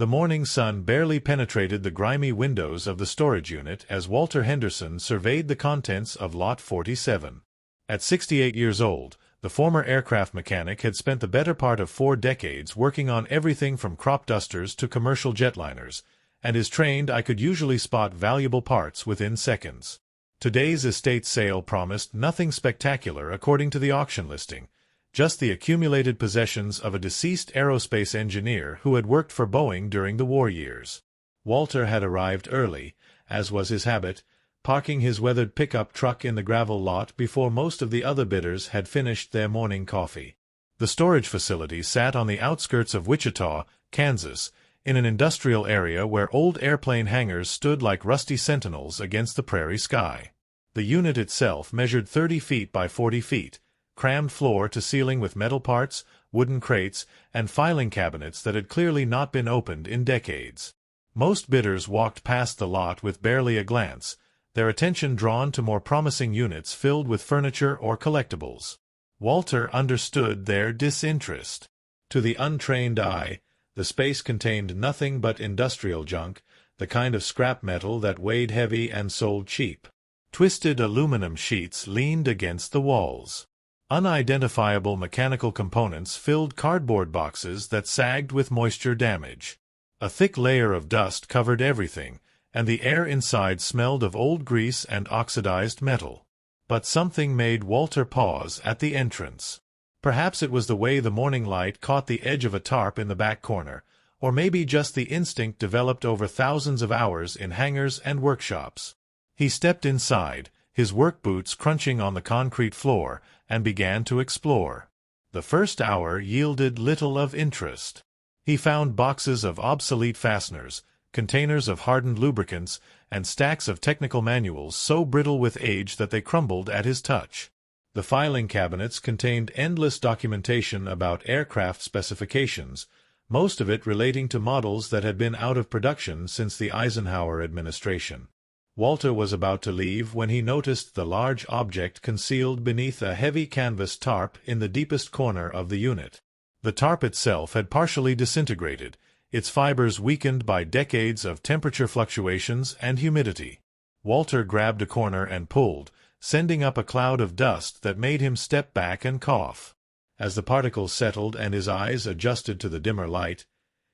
The morning sun barely penetrated the grimy windows of the storage unit as Walter Henderson surveyed the contents of Lot 47. At 68 years old, the former aircraft mechanic had spent the better part of 4 decades working on everything from crop dusters to commercial jetliners, and is trained I could usually spot valuable parts within seconds. Today's estate sale promised nothing spectacular according to the auction listing, just the accumulated possessions of a deceased aerospace engineer who had worked for Boeing during the war years. Walter had arrived early, as was his habit, parking his weathered pickup truck in the gravel lot before most of the other bidders had finished their morning coffee. The storage facility sat on the outskirts of Wichita, Kansas, in an industrial area where old airplane hangars stood like rusty sentinels against the prairie sky. The unit itself measured 30 feet by 40 feet, crammed floor to ceiling with metal parts, wooden crates, and filing cabinets that had clearly not been opened in decades. Most bidders walked past the lot with barely a glance, their attention drawn to more promising units filled with furniture or collectibles. Walter understood their disinterest. To the untrained eye, the space contained nothing but industrial junk, the kind of scrap metal that weighed heavy and sold cheap. Twisted aluminum sheets leaned against the walls. Unidentifiable mechanical components filled cardboard boxes that sagged with moisture damage. A thick layer of dust covered everything, and the air inside smelled of old grease and oxidized metal. But something made Walter pause at the entrance. Perhaps it was the way the morning light caught the edge of a tarp in the back corner, or maybe just the instinct developed over thousands of hours in hangars and workshops. He stepped inside, his work boots crunching on the concrete floor, and began to explore. The first hour yielded little of interest. He found boxes of obsolete fasteners, containers of hardened lubricants, and stacks of technical manuals so brittle with age that they crumbled at his touch. The filing cabinets contained endless documentation about aircraft specifications, most of it relating to models that had been out of production since the Eisenhower administration. Walter was about to leave when he noticed the large object concealed beneath a heavy canvas tarp in the deepest corner of the unit. The tarp itself had partially disintegrated, its fibers weakened by decades of temperature fluctuations and humidity. Walter grabbed a corner and pulled, sending up a cloud of dust that made him step back and cough. As the particles settled and his eyes adjusted to the dimmer light,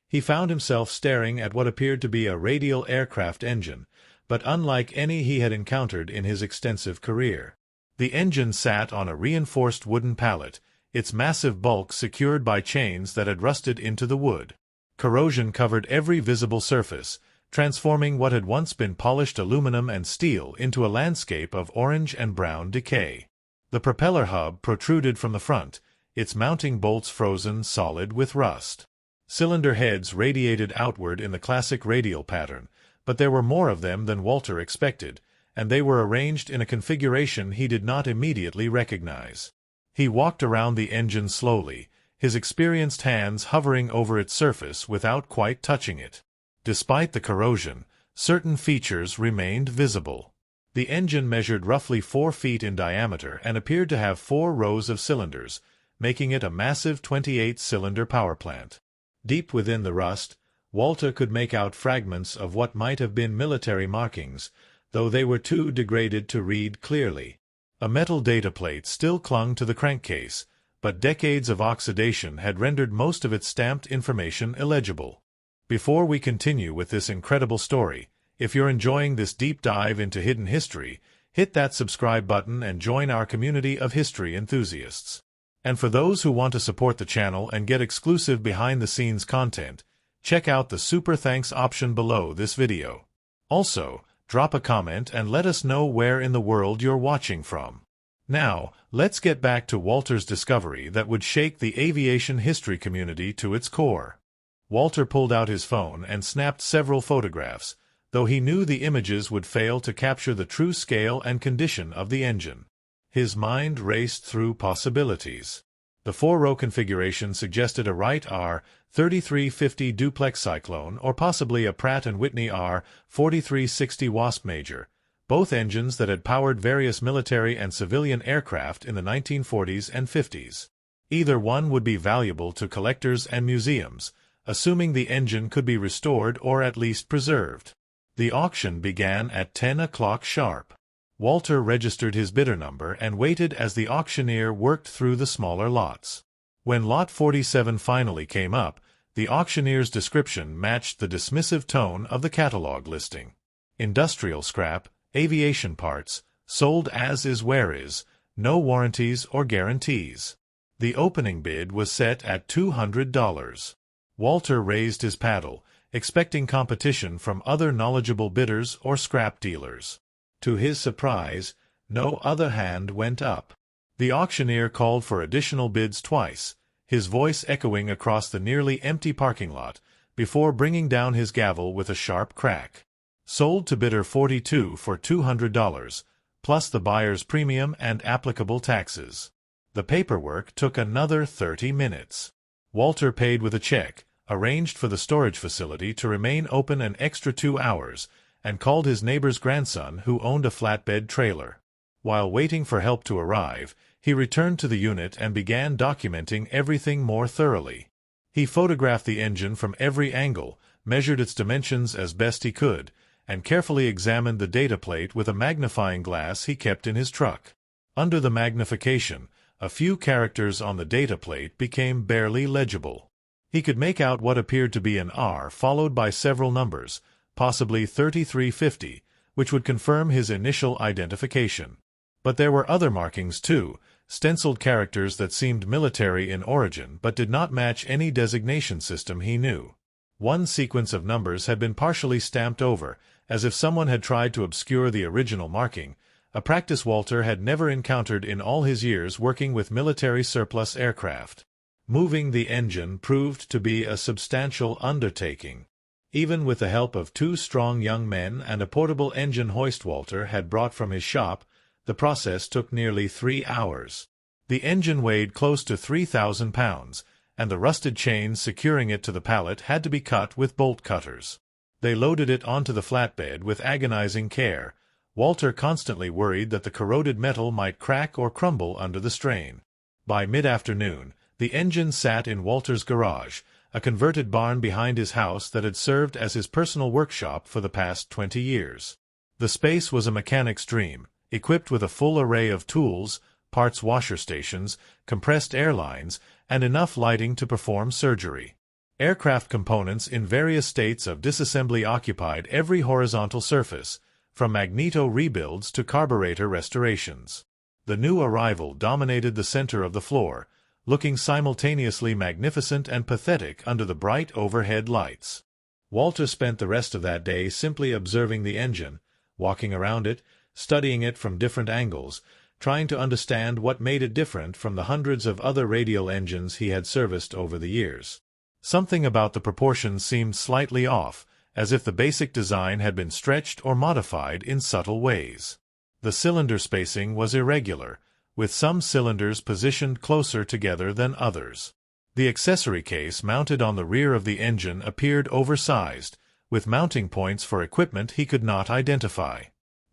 he found himself staring at what appeared to be a radial aircraft engine, but unlike any he had encountered in his extensive career. The engine sat on a reinforced wooden pallet, its massive bulk secured by chains that had rusted into the wood. Corrosion covered every visible surface, transforming what had once been polished aluminum and steel into a landscape of orange and brown decay. The propeller hub protruded from the front, its mounting bolts frozen solid with rust. Cylinder heads radiated outward in the classic radial pattern, but there were more of them than Walter expected, and they were arranged in a configuration he did not immediately recognize. He walked around the engine slowly, his experienced hands hovering over its surface without quite touching it. Despite the corrosion, certain features remained visible. The engine measured roughly 4 feet in diameter and appeared to have 4 rows of cylinders, making it a massive 28-cylinder power plant. Deep within the rust, Walter could make out fragments of what might have been military markings, though they were too degraded to read clearly. A metal data plate still clung to the crankcase, but decades of oxidation had rendered most of its stamped information illegible. Before we continue with this incredible story, if you're enjoying this deep dive into hidden history, hit that subscribe button and join our community of history enthusiasts. And for those who want to support the channel and get exclusive behind-the-scenes content, check out the Super Thanks option below this video. Also, drop a comment and let us know where in the world you're watching from. Now, let's get back to Walter's discovery that would shake the aviation history community to its core. Walter pulled out his phone and snapped several photographs, though he knew the images would fail to capture the true scale and condition of the engine. His mind raced through possibilities. The 4-row configuration suggested a Wright R-3350 duplex Cyclone or possibly a Pratt & Whitney R-4360 Wasp Major, both engines that had powered various military and civilian aircraft in the 1940s and 50s. Either one would be valuable to collectors and museums, assuming the engine could be restored or at least preserved. The auction began at 10 o'clock sharp. Walter registered his bidder number and waited as the auctioneer worked through the smaller lots. When Lot 47 finally came up, the auctioneer's description matched the dismissive tone of the catalog listing. Industrial scrap, aviation parts, sold as is where is, no warranties or guarantees. The opening bid was set at $200. Walter raised his paddle, expecting competition from other knowledgeable bidders or scrap dealers. To his surprise, no other hand went up. The auctioneer called for additional bids twice, his voice echoing across the nearly empty parking lot, before bringing down his gavel with a sharp crack. Sold to bidder 42 for $200, plus the buyer's premium and applicable taxes. The paperwork took another 30 minutes. Walter paid with a check, arranged for the storage facility to remain open an extra 2 hours, and called his neighbor's grandson who owned a flatbed trailer. While waiting for help to arrive, he returned to the unit and began documenting everything more thoroughly. He photographed the engine from every angle, measured its dimensions as best he could, and carefully examined the data plate with a magnifying glass he kept in his truck. Under the magnification, a few characters on the data plate became barely legible. He could make out what appeared to be an R followed by several numbers, possibly 3350, which would confirm his initial identification. But there were other markings too, stenciled characters that seemed military in origin but did not match any designation system he knew. One sequence of numbers had been partially stamped over, as if someone had tried to obscure the original marking, a practice Walter had never encountered in all his years working with military surplus aircraft. Moving the engine proved to be a substantial undertaking. Even with the help of 2 strong young men and a portable engine hoist Walter had brought from his shop, the process took nearly 3 hours. The engine weighed close to 3,000 pounds, and the rusted chains securing it to the pallet had to be cut with bolt cutters. They loaded it onto the flatbed with agonizing care, Walter constantly worried that the corroded metal might crack or crumble under the strain. By mid-afternoon, the engine sat in Walter's garage, a converted barn behind his house that had served as his personal workshop for the past 20 years. The space was a mechanic's dream, equipped with a full array of tools, parts washer stations, compressed air lines, and enough lighting to perform surgery. Aircraft components in various states of disassembly occupied every horizontal surface, from magneto rebuilds to carburetor restorations. The new arrival dominated the center of the floor, looking simultaneously magnificent and pathetic under the bright overhead lights. Walter spent the rest of that day simply observing the engine, walking around it, studying it from different angles, trying to understand what made it different from the hundreds of other radial engines he had serviced over the years. Something about the proportions seemed slightly off, as if the basic design had been stretched or modified in subtle ways. The cylinder spacing was irregular, with some cylinders positioned closer together than others. The accessory case mounted on the rear of the engine appeared oversized, with mounting points for equipment he could not identify.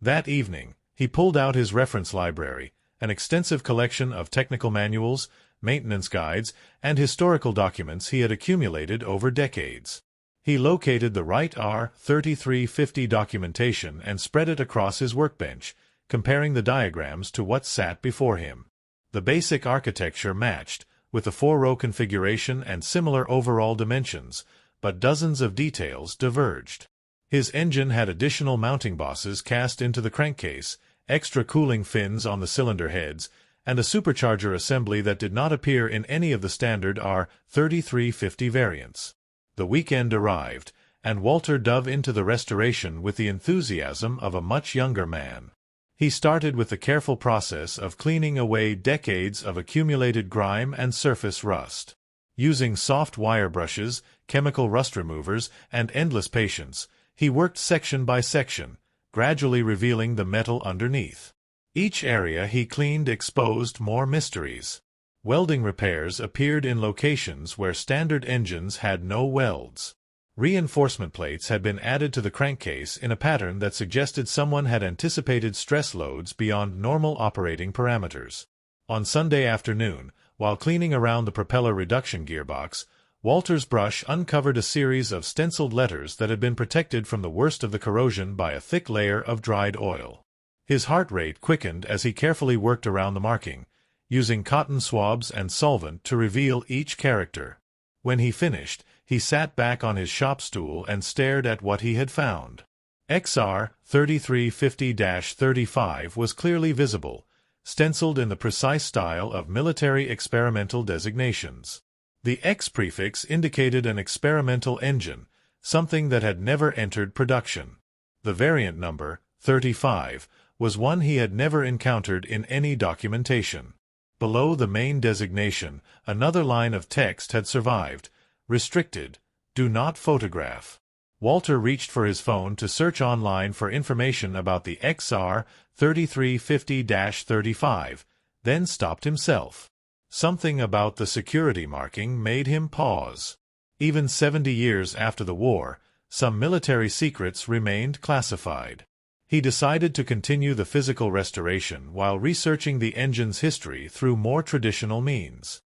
That evening, he pulled out his reference library, an extensive collection of technical manuals, maintenance guides, and historical documents he had accumulated over decades. He located the right R3350 documentation and spread it across his workbench, comparing the diagrams to what sat before him. The basic architecture matched, with the 4-row configuration and similar overall dimensions, but dozens of details diverged. His engine had additional mounting bosses cast into the crankcase, extra cooling fins on the cylinder heads, and a supercharger assembly that did not appear in any of the standard R3350 variants. The weekend arrived, and Walter dove into the restoration with the enthusiasm of a much younger man. He started with the careful process of cleaning away decades of accumulated grime and surface rust. Using soft wire brushes, chemical rust removers, and endless patience, he worked section by section, gradually revealing the metal underneath. Each area he cleaned exposed more mysteries. Welding repairs appeared in locations where standard engines had no welds. Reinforcement plates had been added to the crankcase in a pattern that suggested someone had anticipated stress loads beyond normal operating parameters. On Sunday afternoon, while cleaning around the propeller reduction gearbox, Walter's brush uncovered a series of stenciled letters that had been protected from the worst of the corrosion by a thick layer of dried oil. His heart rate quickened as he carefully worked around the marking, using cotton swabs and solvent to reveal each character. When he finished, he sat back on his shop stool and stared at what he had found. XR 3350-35 was clearly visible, stenciled in the precise style of military experimental designations. The X prefix indicated an experimental engine, something that had never entered production. The variant number, 35, was one he had never encountered in any documentation. Below the main designation, another line of text had survived: restricted, do not photograph. Walter reached for his phone to search online for information about the XR 3350-35, then stopped himself. Something about the security marking made him pause. Even 70 years after the war, some military secrets remained classified. He decided to continue the physical restoration while researching the engine's history through more traditional means.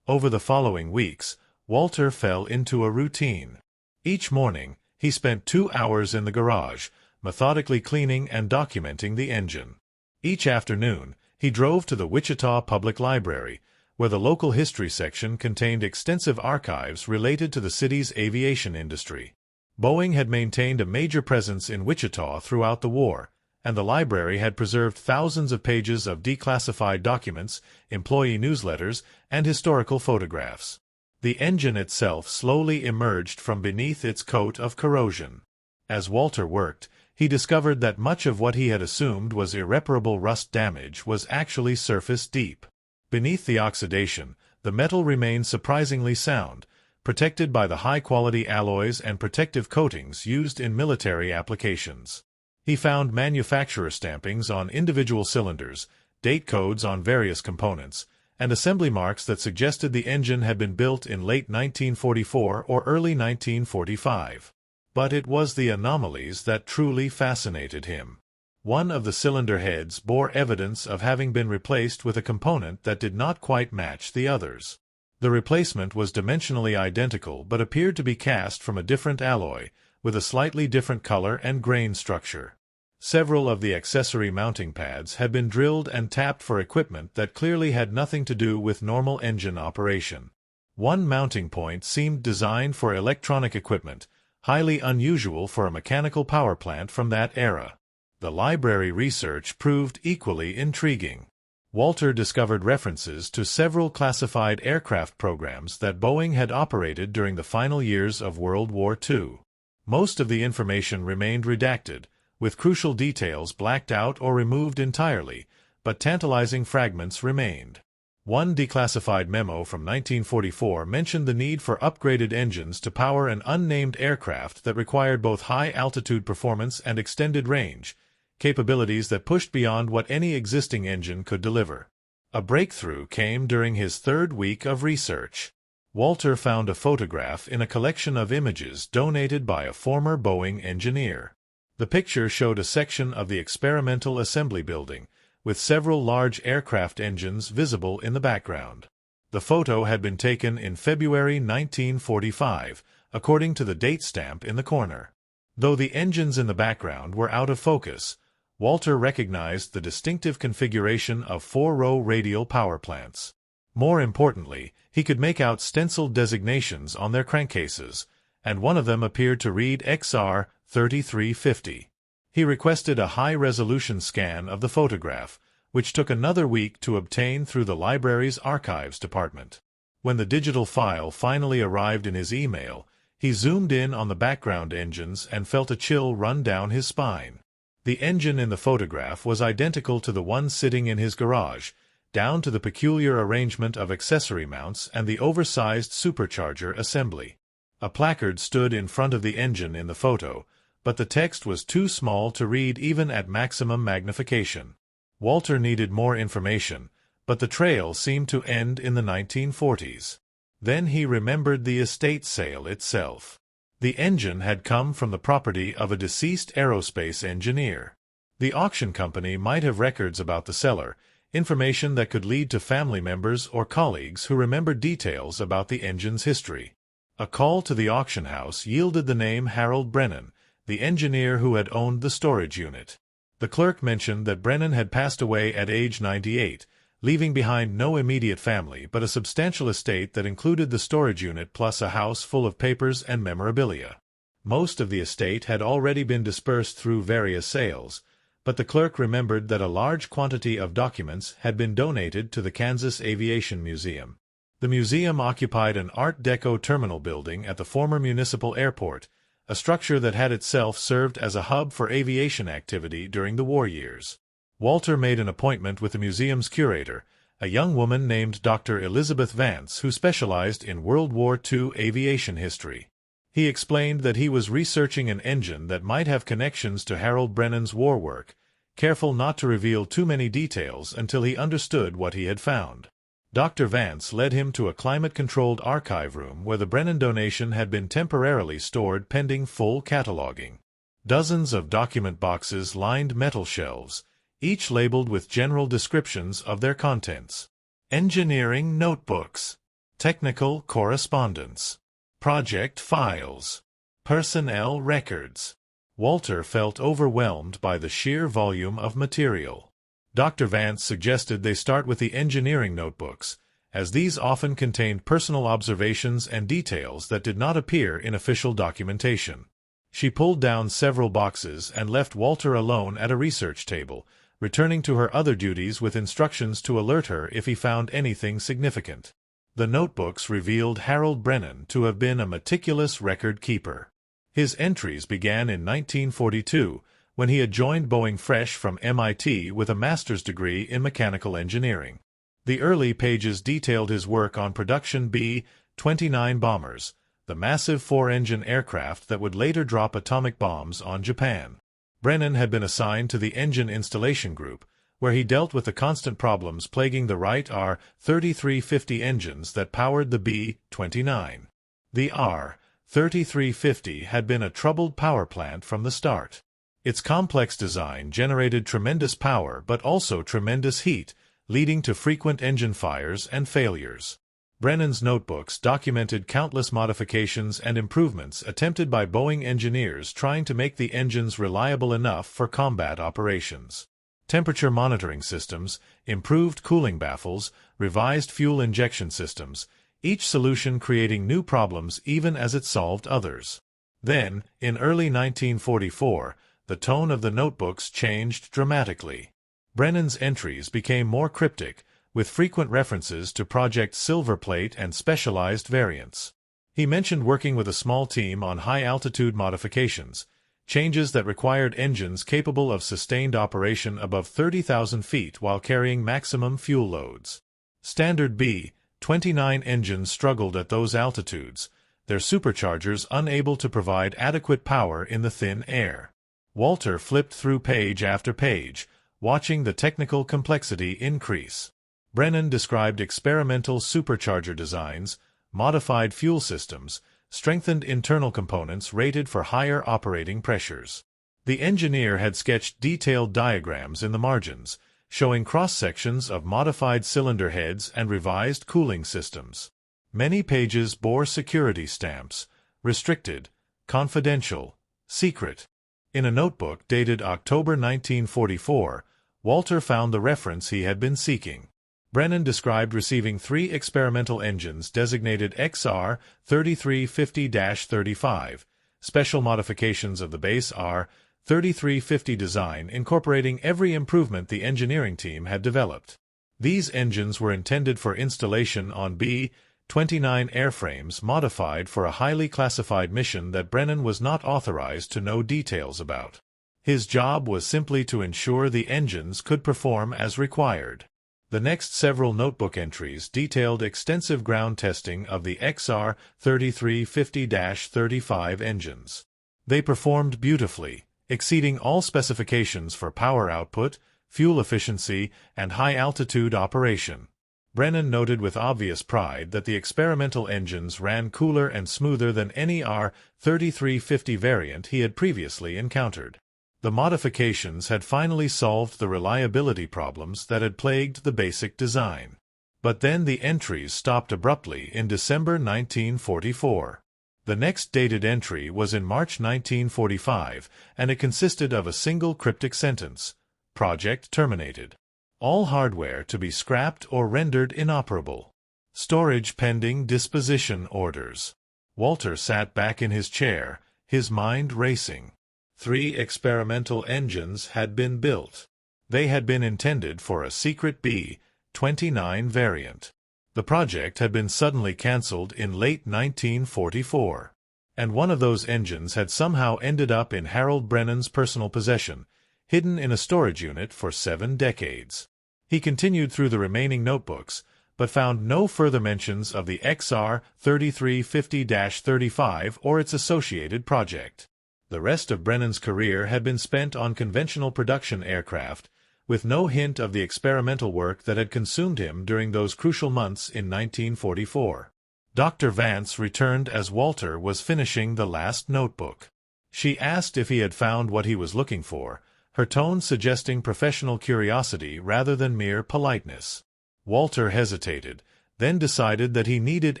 Over the following weeks, Walter fell into a routine. Each morning, he spent 2 hours in the garage, methodically cleaning and documenting the engine. Each afternoon, he drove to the Wichita Public Library, where the local history section contained extensive archives related to the city's aviation industry. Boeing had maintained a major presence in Wichita throughout the war, and the library had preserved thousands of pages of declassified documents, employee newsletters, and historical photographs. The engine itself slowly emerged from beneath its coat of corrosion. As Walter worked, he discovered that much of what he had assumed was irreparable rust damage was actually surface deep. Beneath the oxidation, the metal remained surprisingly sound, protected by the high-quality alloys and protective coatings used in military applications. He found manufacturer stampings on individual cylinders, date codes on various components, and assembly marks that suggested the engine had been built in late 1944 or early 1945. But it was the anomalies that truly fascinated him. One of the cylinder heads bore evidence of having been replaced with a component that did not quite match the others. The replacement was dimensionally identical but appeared to be cast from a different alloy, with a slightly different color and grain structure. Several of the accessory mounting pads had been drilled and tapped for equipment that clearly had nothing to do with normal engine operation. One mounting point seemed designed for electronic equipment, highly unusual for a mechanical power plant from that era. The library research proved equally intriguing. Walter discovered references to several classified aircraft programs that Boeing had operated during the final years of World War II. Most of the information remained redacted, with crucial details blacked out or removed entirely, but tantalizing fragments remained. One declassified memo from 1944 mentioned the need for upgraded engines to power an unnamed aircraft that required both high-altitude performance and extended range, capabilities that pushed beyond what any existing engine could deliver. A breakthrough came during his third week of research. Walter found a photograph in a collection of images donated by a former Boeing engineer. The picture showed a section of the experimental assembly building, with several large aircraft engines visible in the background. The photo had been taken in February 1945, according to the date stamp in the corner. Though the engines in the background were out of focus, Walter recognized the distinctive configuration of 4-row radial power plants. More importantly, he could make out stenciled designations on their crankcases, and one of them appeared to read XR 3350. He requested a high-resolution scan of the photograph, which took another week to obtain through the library's archives department. When the digital file finally arrived in his email, he zoomed in on the background engines and felt a chill run down his spine. The engine in the photograph was identical to the one sitting in his garage, down to the peculiar arrangement of accessory mounts and the oversized supercharger assembly. A placard stood in front of the engine in the photo, but the text was too small to read even at maximum magnification. Walter needed more information, but the trail seemed to end in the 1940s. Then he remembered the estate sale itself. The engine had come from the property of a deceased aerospace engineer. The auction company might have records about the seller, information that could lead to family members or colleagues who remembered details about the engine's history. A call to the auction house yielded the name Harold Brennan, the engineer who had owned the storage unit. The clerk mentioned that Brennan had passed away at age 98, leaving behind no immediate family but a substantial estate that included the storage unit plus a house full of papers and memorabilia. Most of the estate had already been dispersed through various sales, but the clerk remembered that a large quantity of documents had been donated to the Kansas Aviation Museum. The museum occupied an Art Deco terminal building at the former municipal airport, a structure that had itself served as a hub for aviation activity during the war years. Walter made an appointment with the museum's curator, a young woman named Dr. Elizabeth Vance, who specialized in World War II aviation history. He explained that he was researching an engine that might have connections to Harold Brennan's war work, careful not to reveal too many details until he understood what he had found. Dr. Vance led him to a climate-controlled archive room where the Brennan donation had been temporarily stored pending full cataloging. Dozens of document boxes lined metal shelves, each labeled with general descriptions of their contents. Engineering notebooks, technical correspondence, project files, personnel records. Walter felt overwhelmed by the sheer volume of material. Dr. Vance suggested they start with the engineering notebooks, as these often contained personal observations and details that did not appear in official documentation. She pulled down several boxes and left Walter alone at a research table, returning to her other duties with instructions to alert her if he found anything significant. The notebooks revealed Harold Brennan to have been a meticulous record keeper. His entries began in 1942, when he had joined Boeing fresh from MIT with a master's degree in mechanical engineering. The early pages detailed his work on production B-29 bombers, the massive four-engine aircraft that would later drop atomic bombs on Japan. Brennan had been assigned to the engine installation group, where he dealt with the constant problems plaguing the Wright R-3350 engines that powered the B-29. The R-3350 had been a troubled power plant from the start. Its complex design generated tremendous power but also tremendous heat, leading to frequent engine fires and failures. Brennan's notebooks documented countless modifications and improvements attempted by Boeing engineers trying to make the engines reliable enough for combat operations. Temperature monitoring systems, improved cooling baffles, revised fuel injection systems, each solution creating new problems even as it solved others. Then, in early 1944, the tone of the notebooks changed dramatically. Brennan's entries became more cryptic, with frequent references to Project Silverplate and specialized variants. He mentioned working with a small team on high-altitude modifications, changes that required engines capable of sustained operation above 30,000 feet while carrying maximum fuel loads. Standard B-29 engines struggled at those altitudes, their superchargers unable to provide adequate power in the thin air. Walter flipped through page after page, watching the technical complexity increase. Brennan described experimental supercharger designs, modified fuel systems, strengthened internal components rated for higher operating pressures. The engineer had sketched detailed diagrams in the margins, showing cross-sections of modified cylinder heads and revised cooling systems. Many pages bore security stamps: restricted, confidential, secret. In a notebook dated October 1944, Walter found the reference he had been seeking. Brennan described receiving 3 experimental engines designated XR-3350-35, special modifications of the base R-3350 design incorporating every improvement the engineering team had developed. These engines were intended for installation on B-29 airframes modified for a highly classified mission that Brennan was not authorized to know details about. His job was simply to ensure the engines could perform as required. The next several notebook entries detailed extensive ground testing of the XR-3350-35 engines. They performed beautifully, exceeding all specifications for power output, fuel efficiency, and high-altitude operation. Brennan noted with obvious pride that the experimental engines ran cooler and smoother than any R-3350 variant he had previously encountered. The modifications had finally solved the reliability problems that had plagued the basic design. But then the entries stopped abruptly in December 1944. The next dated entry was in March 1945, and it consisted of a single cryptic sentence: "Project terminated. All hardware to be scrapped or rendered inoperable. Storage pending disposition orders." Walter sat back in his chair, his mind racing. 3 experimental engines had been built. They had been intended for a secret B-29 variant. The project had been suddenly cancelled in late 1944, and one of those engines had somehow ended up in Harold Brennan's personal possession, hidden in a storage unit for 7 decades. He continued through the remaining notebooks, but found no further mentions of the XR 3350-35 or its associated project. The rest of Brennan's career had been spent on conventional production aircraft, with no hint of the experimental work that had consumed him during those crucial months in 1944. Dr. Vance returned as Walter was finishing the last notebook. She asked if he had found what he was looking for, her tone suggesting professional curiosity rather than mere politeness. Walter hesitated, then decided that he needed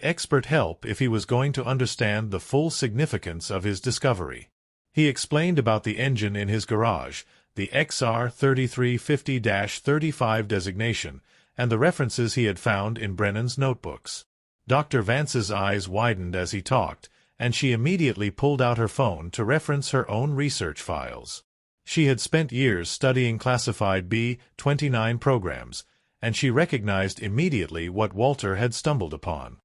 expert help if he was going to understand the full significance of his discovery. He explained about the engine in his garage, the XR 3350-35 designation, and the references he had found in Brennan's notebooks. Dr. Vance's eyes widened as he talked, and she immediately pulled out her phone to reference her own research files. She had spent years studying classified B-29 programs, and she recognized immediately what Walter had stumbled upon.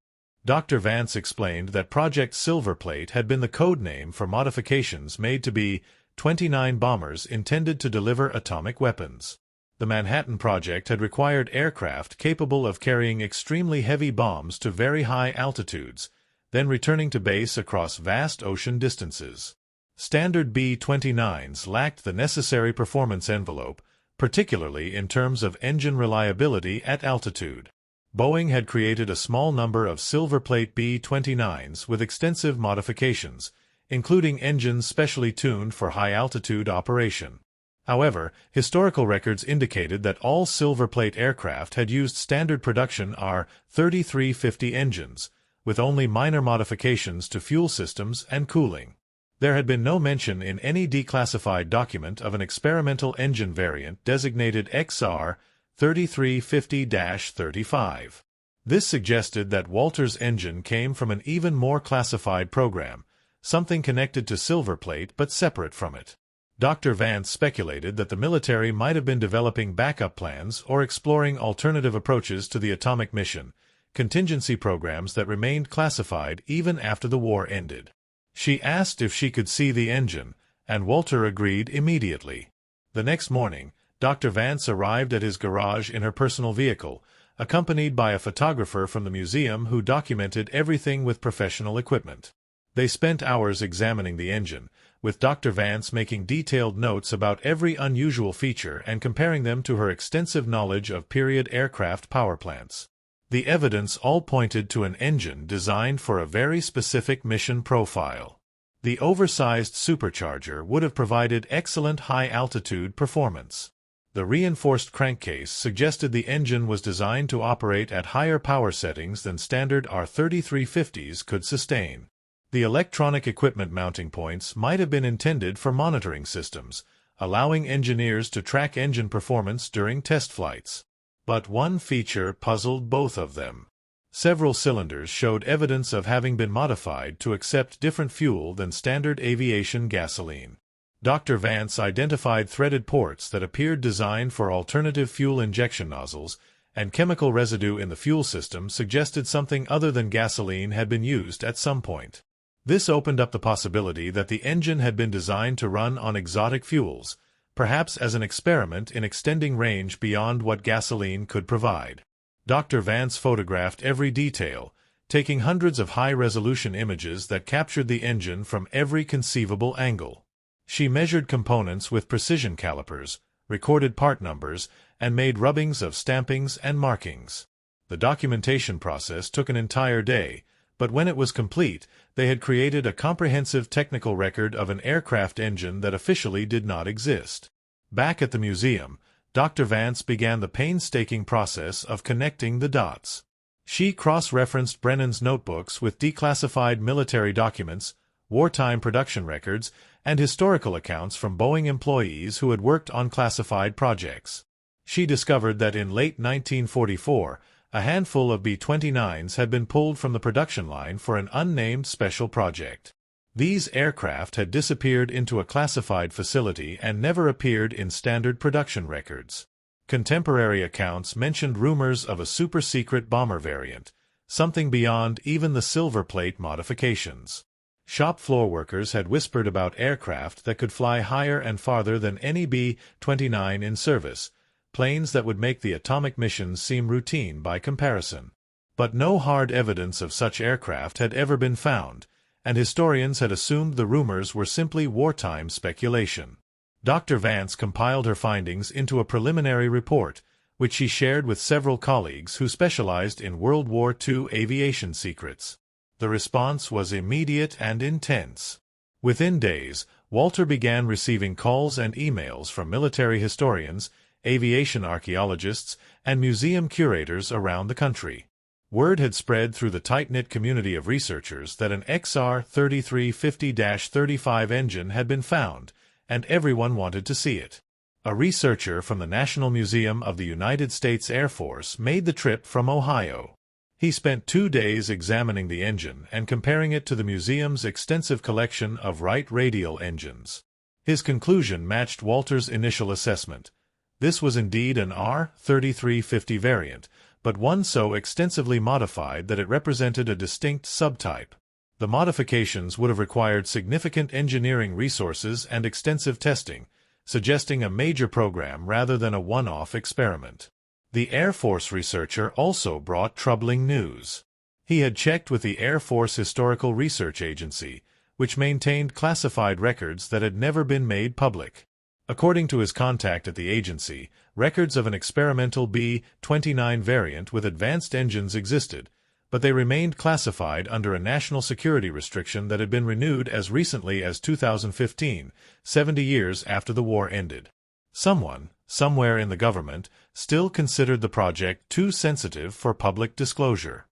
Dr. Vance explained that Project Silverplate had been the code name for modifications made to B-29 bombers intended to deliver atomic weapons. The Manhattan Project had required aircraft capable of carrying extremely heavy bombs to very high altitudes, then returning to base across vast ocean distances. Standard B-29s lacked the necessary performance envelope, particularly in terms of engine reliability at altitude. Boeing had created a small number of Silverplate B-29s with extensive modifications, including engines specially tuned for high-altitude operation. However, historical records indicated that all Silverplate aircraft had used standard production R-3350 engines, with only minor modifications to fuel systems and cooling. There had been no mention in any declassified document of an experimental engine variant designated XR 3350-35. This suggested that Walter's engine came from an even more classified program, something connected to Silverplate but separate from it. Dr. Vance speculated that the military might have been developing backup plans or exploring alternative approaches to the atomic mission, contingency programs that remained classified even after the war ended. She asked if she could see the engine, and Walter agreed immediately. The next morning, Dr. Vance arrived at his garage in her personal vehicle, accompanied by a photographer from the museum who documented everything with professional equipment. They spent hours examining the engine, with Dr. Vance making detailed notes about every unusual feature and comparing them to her extensive knowledge of period aircraft power plants. The evidence all pointed to an engine designed for a very specific mission profile. The oversized supercharger would have provided excellent high-altitude performance. The reinforced crankcase suggested the engine was designed to operate at higher power settings than standard R-3350s could sustain. The electronic equipment mounting points might have been intended for monitoring systems, allowing engineers to track engine performance during test flights. But one feature puzzled both of them. Several cylinders showed evidence of having been modified to accept different fuel than standard aviation gasoline. Dr. Vance identified threaded ports that appeared designed for alternative fuel injection nozzles, and chemical residue in the fuel system suggested something other than gasoline had been used at some point. This opened up the possibility that the engine had been designed to run on exotic fuels, perhaps as an experiment in extending range beyond what gasoline could provide. Dr. Vance photographed every detail, taking hundreds of high-resolution images that captured the engine from every conceivable angle. She measured components with precision calipers, recorded part numbers, and made rubbings of stampings and markings. The documentation process took an entire day, but when it was complete, they had created a comprehensive technical record of an aircraft engine that officially did not exist. Back at the museum, Dr. Vance began the painstaking process of connecting the dots. She cross-referenced Brennan's notebooks with declassified military documents, wartime production records, and historical accounts from Boeing employees who had worked on classified projects. She discovered that in late 1944, a handful of B-29s had been pulled from the production line for an unnamed special project. These aircraft had disappeared into a classified facility and never appeared in standard production records. Contemporary accounts mentioned rumors of a super-secret bomber variant, something beyond even the silver plate modifications. Shop floor workers had whispered about aircraft that could fly higher and farther than any B-29 in service, planes that would make the atomic missions seem routine by comparison. But no hard evidence of such aircraft had ever been found, and historians had assumed the rumors were simply wartime speculation. Dr. Vance compiled her findings into a preliminary report, which she shared with several colleagues who specialized in World War II aviation secrets. The response was immediate and intense. Within days, Walter began receiving calls and emails from military historians, aviation archaeologists, and museum curators around the country. Word had spread through the tight-knit community of researchers that an XR-3350-35 engine had been found, and everyone wanted to see it. A researcher from the National Museum of the United States Air Force made the trip from Ohio. He spent 2 days examining the engine and comparing it to the museum's extensive collection of Wright radial engines. His conclusion matched Walter's initial assessment. This was indeed an R-3350 variant, but one so extensively modified that it represented a distinct subtype. The modifications would have required significant engineering resources and extensive testing, suggesting a major program rather than a one-off experiment. The Air Force researcher also brought troubling news. He had checked with the Air Force Historical Research Agency, which maintained classified records that had never been made public. According to his contact at the agency, records of an experimental B-29 variant with advanced engines existed, but they remained classified under a national security restriction that had been renewed as recently as 2015, 70 years after the war ended. Someone, somewhere in the government, still considered the project too sensitive for public disclosure.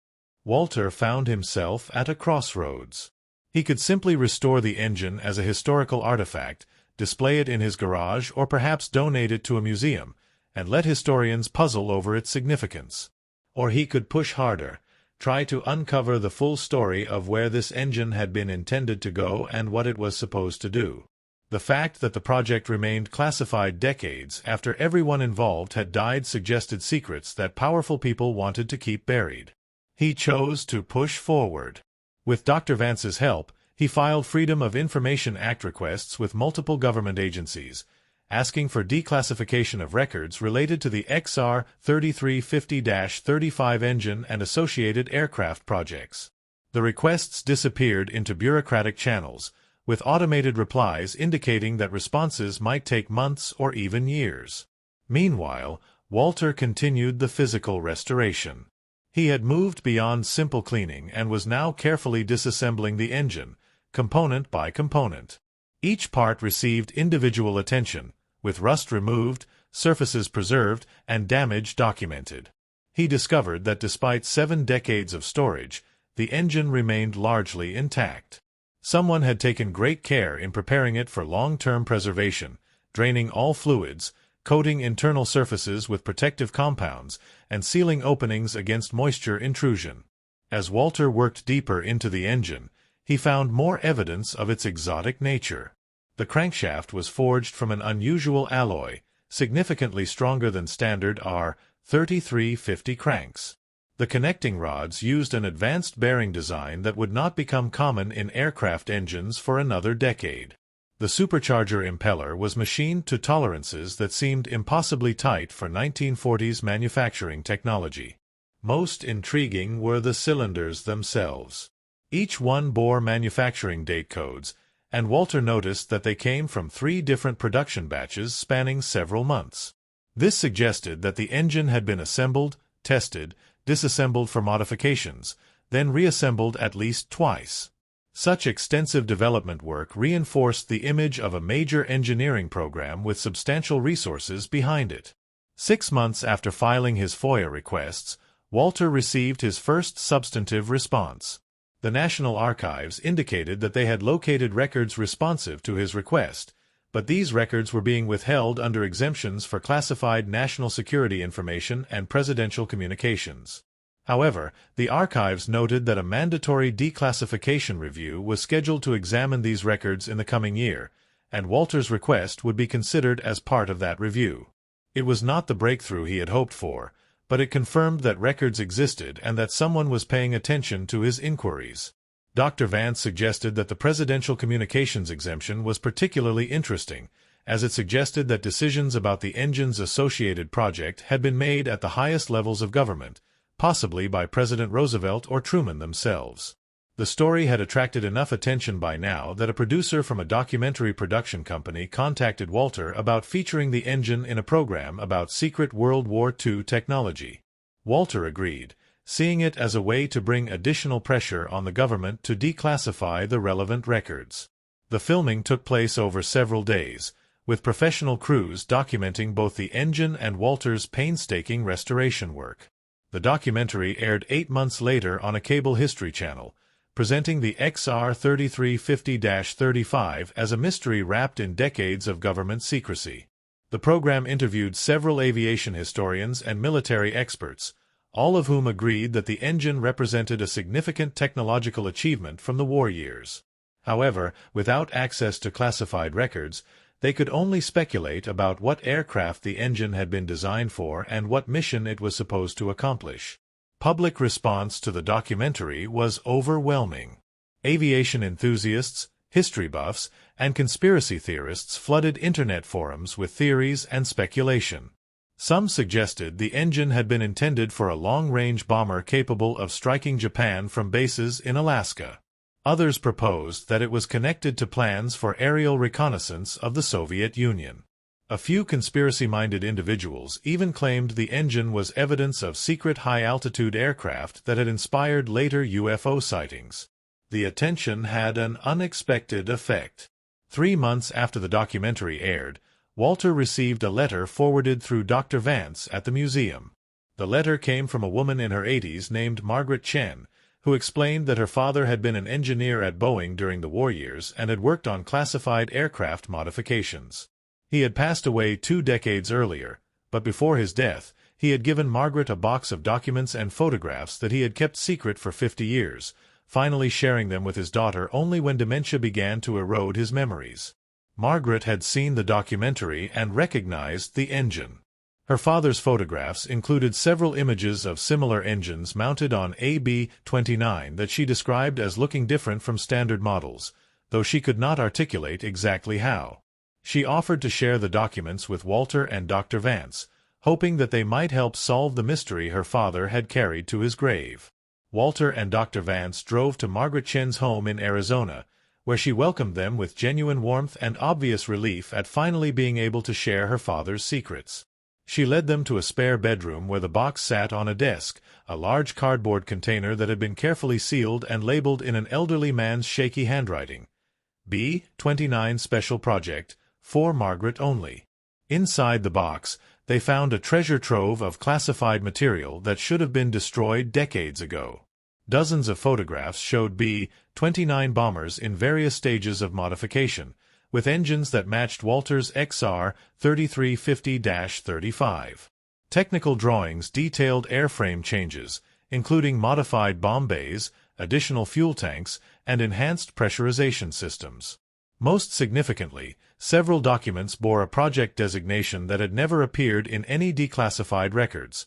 Walter found himself at a crossroads. He could simply restore the engine as a historical artifact, display it in his garage, or perhaps donate it to a museum, and let historians puzzle over its significance. Or he could push harder, try to uncover the full story of where this engine had been intended to go and what it was supposed to do. The fact that the project remained classified decades after everyone involved had died suggested secrets that powerful people wanted to keep buried. He chose to push forward. With Dr. Vance's help, he filed Freedom of Information Act requests with multiple government agencies, asking for declassification of records related to the XR-3350-35 engine and associated aircraft projects. The requests disappeared into bureaucratic channels, with automated replies indicating that responses might take months or even years. Meanwhile, Walter continued the physical restoration. He had moved beyond simple cleaning and was now carefully disassembling the engine, component by component. Each part received individual attention, with rust removed, surfaces preserved, and damage documented. He discovered that despite 7 decades of storage, the engine remained largely intact. Someone had taken great care in preparing it for long-term preservation, draining all fluids, coating internal surfaces with protective compounds, and sealing openings against moisture intrusion. As Walter worked deeper into the engine, he found more evidence of its exotic nature. The crankshaft was forged from an unusual alloy, significantly stronger than standard R-3350 cranks. The connecting rods used an advanced bearing design that would not become common in aircraft engines for another decade. The supercharger impeller was machined to tolerances that seemed impossibly tight for 1940s manufacturing technology. Most intriguing were the cylinders themselves. Each one bore manufacturing date codes, and Walter noticed that they came from 3 different production batches spanning several months. This suggested that the engine had been assembled, tested, disassembled for modifications, then reassembled at least twice. Such extensive development work reinforced the image of a major engineering program with substantial resources behind it. 6 months after filing his FOIA requests, Walter received his first substantive response. The National Archives indicated that they had located records responsive to his request, but these records were being withheld under exemptions for classified national security information and presidential communications. However, the archives noted that a mandatory declassification review was scheduled to examine these records in the coming year, and Walter's request would be considered as part of that review. It was not the breakthrough he had hoped for, but it confirmed that records existed and that someone was paying attention to his inquiries. Dr. Vance suggested that the presidential communications exemption was particularly interesting, as it suggested that decisions about the engine's associated project had been made at the highest levels of government, possibly by President Roosevelt or Truman themselves. The story had attracted enough attention by now that a producer from a documentary production company contacted Walter about featuring the engine in a program about secret World War II technology. Walter agreed, seeing it as a way to bring additional pressure on the government to declassify the relevant records. The filming took place over several days, with professional crews documenting both the engine and Walter's painstaking restoration work. The documentary aired 8 months later on a cable history channel, presenting the XR3350-35 as a mystery wrapped in decades of government secrecy. The program interviewed several aviation historians and military experts, all of whom agreed that the engine represented a significant technological achievement from the war years. However, without access to classified records, they could only speculate about what aircraft the engine had been designed for and what mission it was supposed to accomplish. Public response to the documentary was overwhelming. Aviation enthusiasts, history buffs, and conspiracy theorists flooded internet forums with theories and speculation. Some suggested the engine had been intended for a long-range bomber capable of striking Japan from bases in Alaska. Others proposed that it was connected to plans for aerial reconnaissance of the Soviet Union. A few conspiracy-minded individuals even claimed the engine was evidence of secret high-altitude aircraft that had inspired later UFO sightings. The attention had an unexpected effect. 3 months after the documentary aired, Walter received a letter forwarded through Dr. Vance at the museum. The letter came from a woman in her 80s named Margaret Chen, who explained that her father had been an engineer at Boeing during the war years and had worked on classified aircraft modifications. He had passed away 2 decades earlier, but before his death, he had given Margaret a box of documents and photographs that he had kept secret for 50 years, finally sharing them with his daughter only when dementia began to erode his memories. Margaret had seen the documentary and recognized the engine. Her father's photographs included several images of similar engines mounted on a B-29 that she described as looking different from standard models, though she could not articulate exactly how. She offered to share the documents with Walter and Dr. Vance, hoping that they might help solve the mystery her father had carried to his grave. Walter and Dr. Vance drove to Margaret Chen's home in Arizona, where she welcomed them with genuine warmth and obvious relief at finally being able to share her father's secrets. She led them to a spare bedroom where the box sat on a desk, a large cardboard container that had been carefully sealed and labeled in an elderly man's shaky handwriting. B-29 Special Project, for Margaret only. Inside the box, they found a treasure trove of classified material that should have been destroyed decades ago. Dozens of photographs showed B-29 bombers in various stages of modification, with engines that matched Walter's XR3350-35. Technical drawings detailed airframe changes, including modified bomb bays, additional fuel tanks, and enhanced pressurization systems. Most significantly, several documents bore a project designation that had never appeared in any declassified records: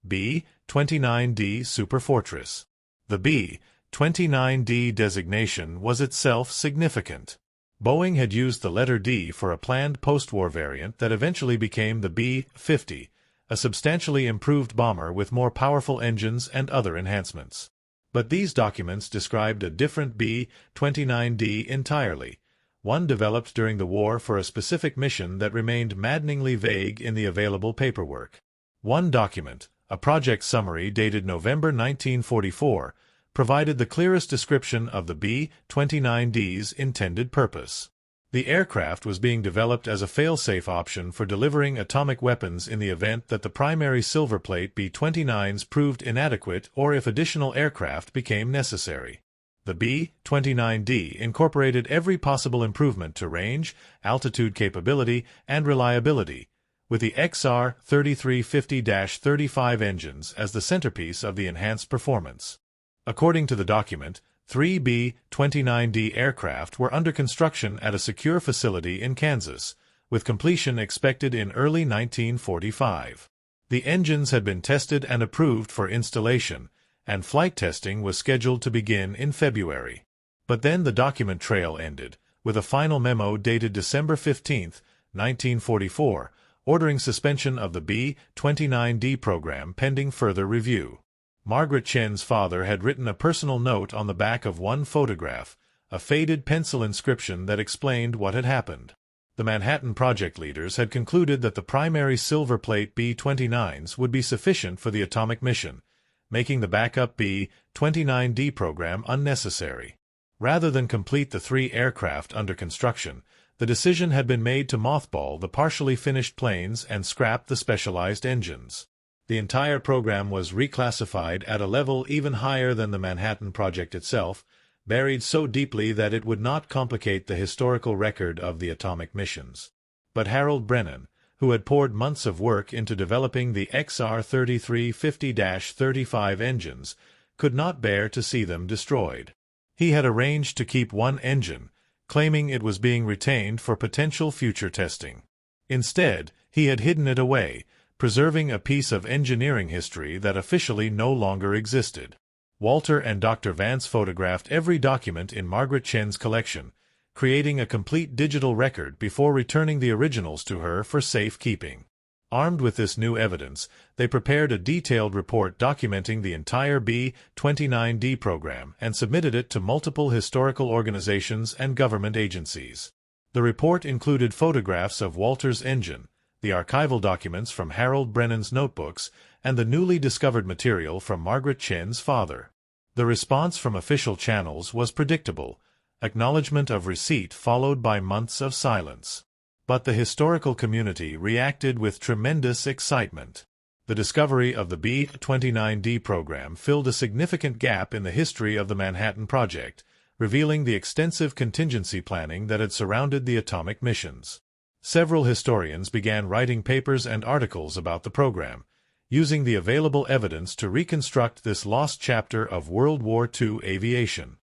B-29D Superfortress. The B-29D designation was itself significant. Boeing had used the letter D for a planned post-war variant that eventually became the B-50, a substantially improved bomber with more powerful engines and other enhancements. But these documents described a different B-29D entirely, one developed during the war for a specific mission that remained maddeningly vague in the available paperwork. One document, a project summary dated November 1944, provided the clearest description of the B-29D's intended purpose. The aircraft was being developed as a fail-safe option for delivering atomic weapons in the event that the primary silver plate B-29s proved inadequate or if additional aircraft became necessary. The B-29D incorporated every possible improvement to range, altitude capability, and reliability, with the XR-3350-35 engines as the centerpiece of the enhanced performance. According to the document, 3 B-29D aircraft were under construction at a secure facility in Kansas, with completion expected in early 1945. The engines had been tested and approved for installation, and flight testing was scheduled to begin in February. But then the document trail ended, with a final memo dated December 15, 1944, ordering suspension of the B-29D program pending further review. Margaret Chen's father had written a personal note on the back of one photograph, a faded pencil inscription that explained what had happened. The Manhattan Project leaders had concluded that the primary silver plate B-29s would be sufficient for the atomic mission, making the backup B-29D program unnecessary. Rather than complete the 3 aircraft under construction, the decision had been made to mothball the partially finished planes and scrap the specialized engines. The entire program was reclassified at a level even higher than the Manhattan Project itself, buried so deeply that it would not complicate the historical record of the atomic missions. But Harold Brennan, who had poured months of work into developing the XR-3350-35 engines, could not bear to see them destroyed. He had arranged to keep one engine, claiming it was being retained for potential future testing. Instead, he had hidden it away, preserving a piece of engineering history that officially no longer existed. Walter and Dr. Vance photographed every document in Margaret Chen's collection, creating a complete digital record before returning the originals to her for safekeeping. Armed with this new evidence, they prepared a detailed report documenting the entire B-29D program and submitted it to multiple historical organizations and government agencies. The report included photographs of Walter's engine, the archival documents from Harold Brennan's notebooks, and the newly discovered material from Margaret Chen's father. The response from official channels was predictable, acknowledgement of receipt followed by months of silence. But the historical community reacted with tremendous excitement. The discovery of the B-29D program filled a significant gap in the history of the Manhattan Project, revealing the extensive contingency planning that had surrounded the atomic missions. Several historians began writing papers and articles about the program, using the available evidence to reconstruct this lost chapter of World War II aviation.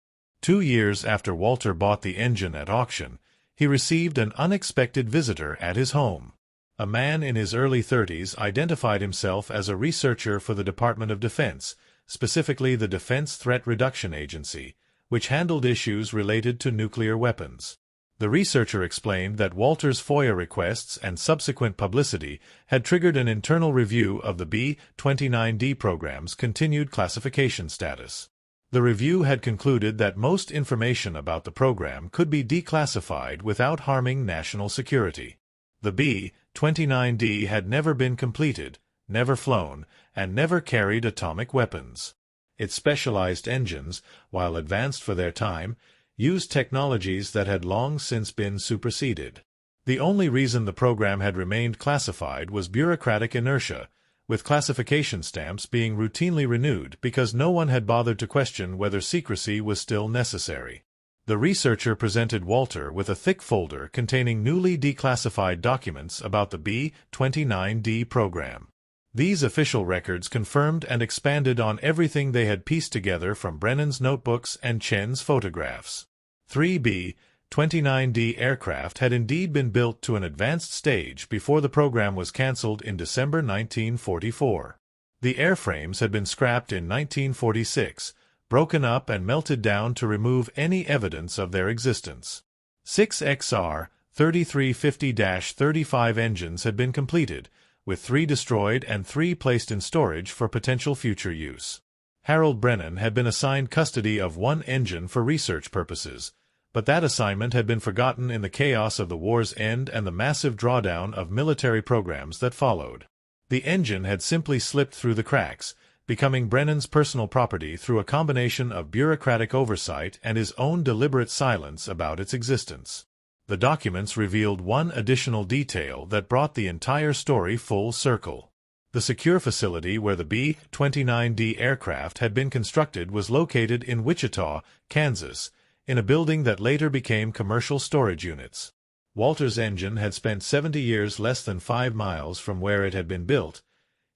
2 years after Walter bought the engine at auction, he received an unexpected visitor at his home. A man in his early 30s identified himself as a researcher for the Department of Defense, specifically the Defense Threat Reduction Agency, which handled issues related to nuclear weapons. The researcher explained that Walter's FOIA requests and subsequent publicity had triggered an internal review of the B-29D program's continued classification status. The review had concluded that most information about the program could be declassified without harming national security. The B-29D had never been completed, never flown, and never carried atomic weapons. Its specialized engines, while advanced for their time, used technologies that had long since been superseded. The only reason the program had remained classified was bureaucratic inertia, with classification stamps being routinely renewed because no one had bothered to question whether secrecy was still necessary. The researcher presented Walter with a thick folder containing newly declassified documents about the B-29D program. These official records confirmed and expanded on everything they had pieced together from Brennan's notebooks and Chen's photographs. 3 B-29D aircraft had indeed been built to an advanced stage before the program was cancelled in December 1944. The airframes had been scrapped in 1946, broken up and melted down to remove any evidence of their existence. 6 XR-3350-35 engines had been completed, with 3 destroyed and 3 placed in storage for potential future use. Harold Brennan had been assigned custody of 1 engine for research purposes, but that assignment had been forgotten in the chaos of the war's end and the massive drawdown of military programs that followed. The engine had simply slipped through the cracks, becoming Brennan's personal property through a combination of bureaucratic oversight and his own deliberate silence about its existence. The documents revealed one additional detail that brought the entire story full circle. The secure facility where the B-29D aircraft had been constructed was located in Wichita, Kansas, in a building that later became commercial storage units. Walter's engine had spent 70 years less than 5 miles from where it had been built,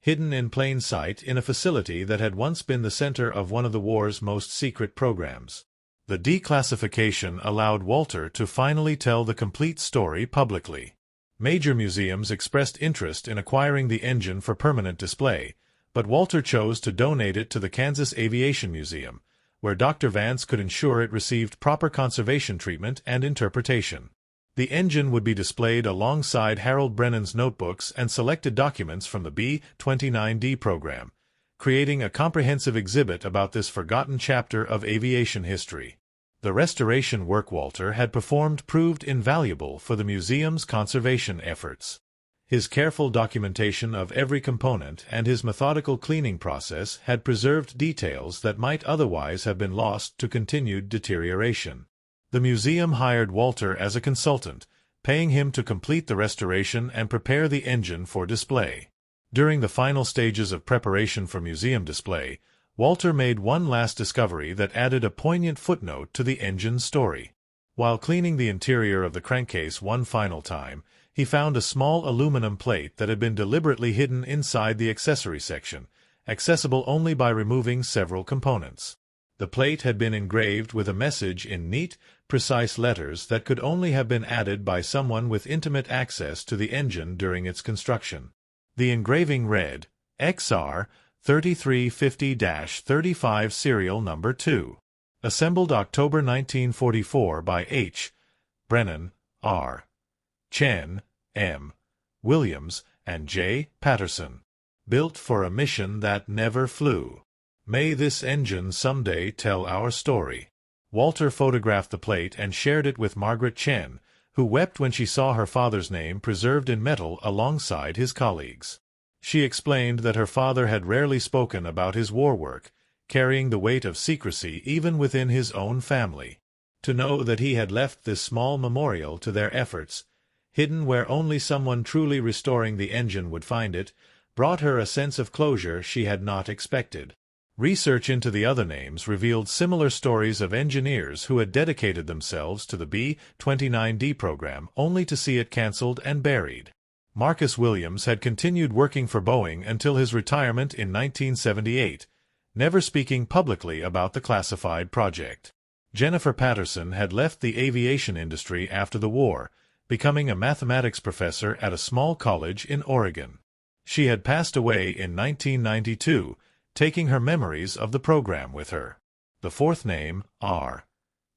hidden in plain sight in a facility that had once been the center of one of the war's most secret programs. The declassification allowed Walter to finally tell the complete story publicly. Major museums expressed interest in acquiring the engine for permanent display, but Walter chose to donate it to the Kansas Aviation Museum, where Dr. Vance could ensure it received proper conservation treatment and interpretation. The engine would be displayed alongside Harold Brennan's notebooks and selected documents from the B-29D program, creating a comprehensive exhibit about this forgotten chapter of aviation history. The restoration work Walter had performed proved invaluable for the museum's conservation efforts. His careful documentation of every component and his methodical cleaning process had preserved details that might otherwise have been lost to continued deterioration. The museum hired Walter as a consultant, paying him to complete the restoration and prepare the engine for display. During the final stages of preparation for museum display, Walter made one last discovery that added a poignant footnote to the engine's story. While cleaning the interior of the crankcase one final time, he found a small aluminum plate that had been deliberately hidden inside the accessory section, accessible only by removing several components. The plate had been engraved with a message in neat, precise letters that could only have been added by someone with intimate access to the engine during its construction. The engraving read, XR 3350-35 Serial Number 2. Assembled October 1944 by H. Brennan, R. Chen, M. Williams, and J. Patterson. Built for a mission that never flew. May this engine someday tell our story. Walter photographed the plate and shared it with Margaret Chen, who wept when she saw her father's name preserved in metal alongside his colleagues. She explained that her father had rarely spoken about his war work, carrying the weight of secrecy even within his own family. To know that he had left this small memorial to their efforts, hidden where only someone truly restoring the engine would find it, brought her a sense of closure she had not expected. Research into the other names revealed similar stories of engineers who had dedicated themselves to the B-29D program only to see it canceled and buried. Marcus Williams had continued working for Boeing until his retirement in 1978, never speaking publicly about the classified project. Jennifer Patterson had left the aviation industry after the war, becoming a mathematics professor at a small college in Oregon. She had passed away in 1992, taking her memories of the program with her. The fourth name, R.